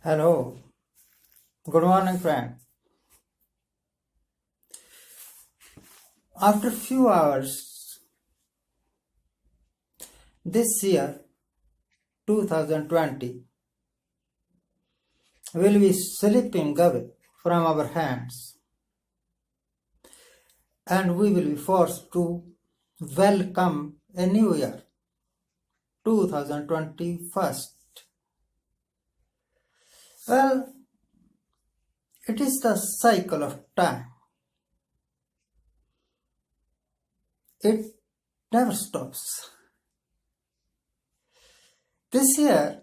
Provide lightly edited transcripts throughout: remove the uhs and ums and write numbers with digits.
Hello, good morning, friend. After few hours, this year 2020 will be slipping away from our hands, and we will be forced to welcome a new year, 2021. Well, it is the cycle of time. It never stops. This year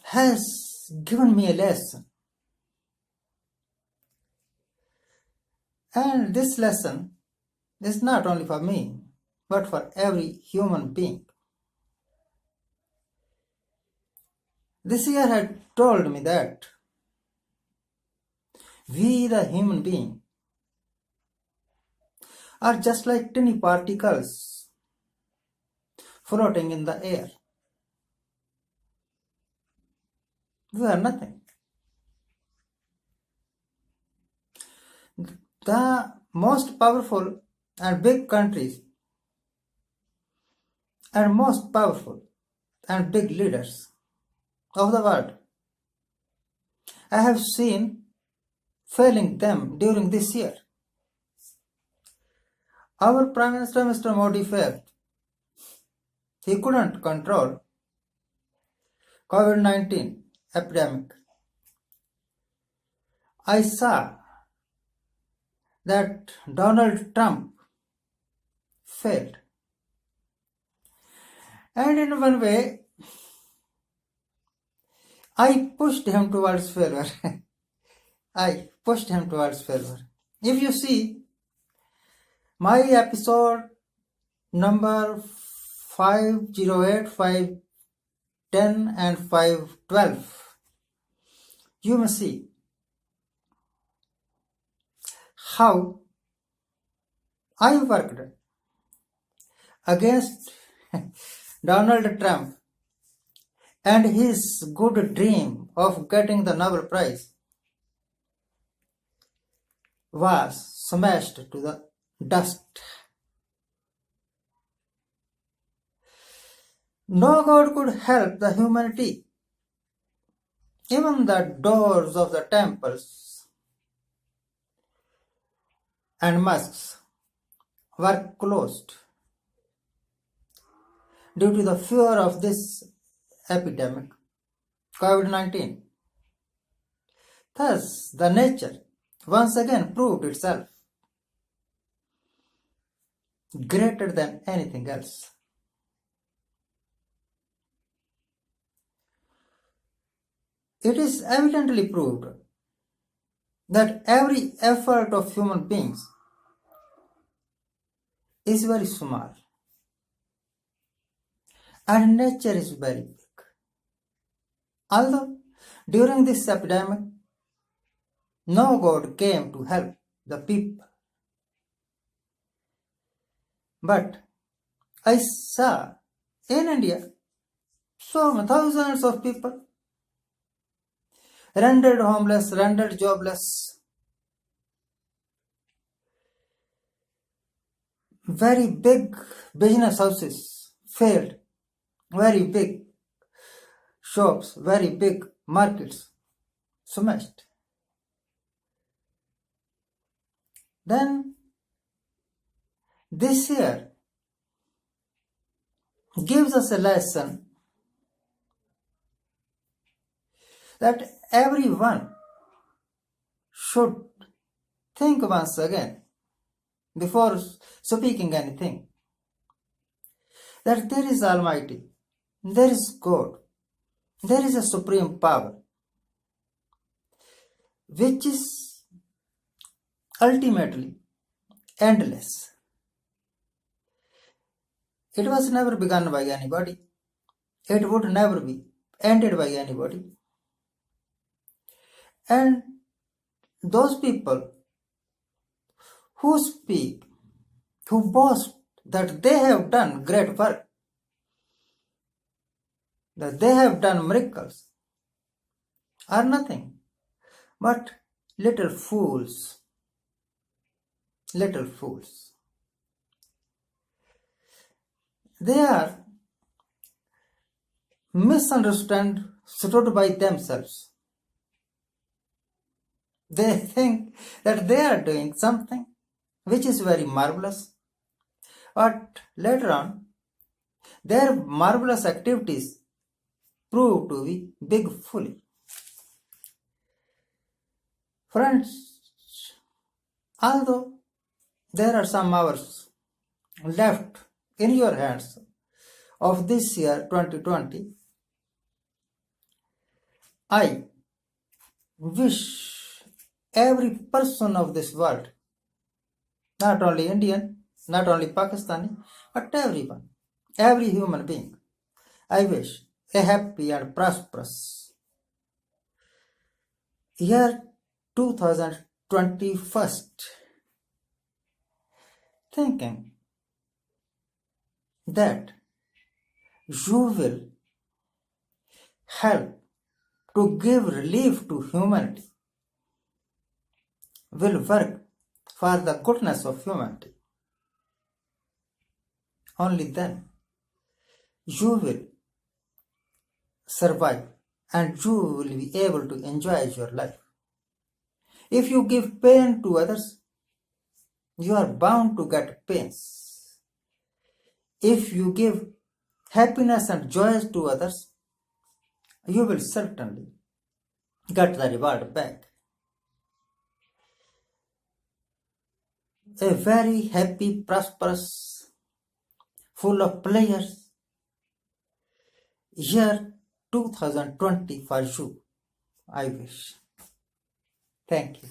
has given me a lesson, and this lesson is not only for me, but for every human being. This year had told me that we, the human being, are just like tiny particles floating in the air. We are nothing. The most powerful and big countries and most powerful and big leaders of the world, I have seen failing them during this year. Our Prime Minister, Mr. Modi, failed. He couldn't control COVID-19 epidemic. I saw that Donald Trump failed. And in one way, I pushed him towards failure. I pushed him towards failure. If you see my episode number 508, 510 and 512, you may see how I worked against Donald Trump and his good dream of getting the Nobel Prize was smashed to the dust. No God could help the humanity. Even the doors of the temples and mosques were closed due to the fear of this epidemic, COVID-19. Thus, the nature once again proved itself greater than anything else. It is evidently proved that every effort of human beings is very small and nature is very big. Although during this epidemic, no God came to help the people. But I saw in India thousands of people rendered homeless, rendered jobless, very big business houses failed, very big shops, very big markets smashed. Then this year gives us a lesson that everyone should think once again before speaking anything, that there is Almighty, there is God, there is a supreme power which is ultimately endless. It was never begun by anybody. It would never be ended by anybody. And those people who speak, who boast that they have done great work, that they have done miracles, are nothing but little fools. Little fools. They are misunderstood by themselves. They think that they are doing something which is very marvelous, but later on, their marvelous activities prove to be big folly. Friends, although there are some hours left in your hands of this year 2020, I wish every person of this world, not only Indian, not only Pakistani, but everyone, every human being, I wish a happy and prosperous year 2021, thinking that you will help to give relief to humanity, will work for the goodness of humanity. Only then you will survive and you will be able to enjoy your life. If you give pain to others, you are bound to get pains. If you give happiness and joy to others, you will certainly get the reward back. A very happy, prosperous, full of pleasures year 2020 for you, I wish. Thank you.